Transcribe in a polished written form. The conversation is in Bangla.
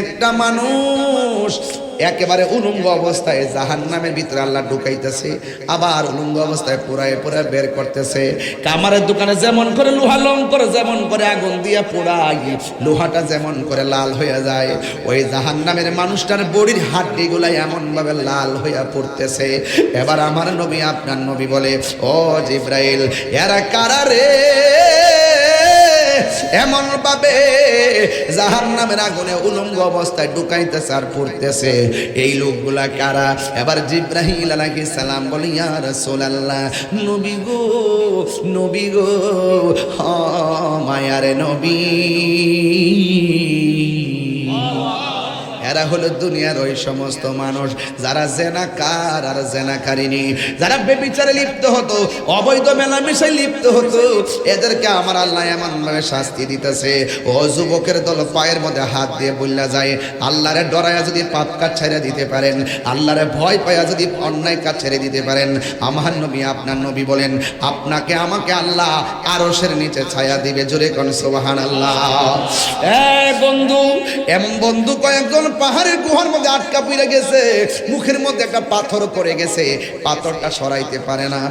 একটা মানুষ একেবারে উলঙ্গ অবস্থায় জাহান্নামের ভিতরে আল্লাহ ঢুকাইতেছে, আবার উলঙ্গ অবস্থায় পোড়ায় পোড়ায় বের করতেছে। কামারের দোকানে যেমন করে লোহা লং করে যেমন করে আগুন দিয়ে পোড়াই, লোহাটা যেমন করে লাল হয়ে যায়, ওই জাহান্নামের মানুষটার বডির হাড্ডিগুলাই এমন ভাবে লাল হইয়া পড়তেছে। এবার আমার নবী আপনার নবী বলে, ও জিব্রাইল, এরা কারা রে এমন ভাবে জাহান্নামের আগুনে উলঙ্গ অবস্থায় ঢুকাইতেছে আর পড়তেছে, এই লোকগুলা কারা? এবার জিব্রাইল আলাইহিস সালাম বলে, ইয়া রাসূলুল্লাহ, নবী গো নবী গো, মায়ার নবী, এরা হলো দুনিয়ার ওই সমস্ত মানুষ যারা জেনাকার আর জেনাকারিনী, যারা বেবিচারে লিপ্ত হতো, অবৈধ মেলামেশায় লিপ্ত হতো, এদেরকে আমার আল্লাহ এমন ভাবে শাস্তি দিতেছে। ও যুবকের দল, পায়ের মধ্যে হাত দিয়ে বললা যায়, আল্লাহরে ডরায়া যদি পাপ কাজ ছেড়ে দিতে পারেন, আল্লাহরে ভয় পায়া যদি অন্যায় কাজ ছেড়ে দিতে পারেন, আমার নবী আপনার নবী বলেন, আপনাকে আমাকে আল্লাহ আরশের নিচে ছায়া দিবে। জোরে কোন সুবহানাল্লাহ। বন্ধু, এমন বন্ধু কয়েকজন পাহাড়ের গুহার মধ্যে আটকা পড়ে গেছে, মুখের মধ্যে একটা পাথর পড়ে গেছে, পাথরটা সরাইতে পারে না।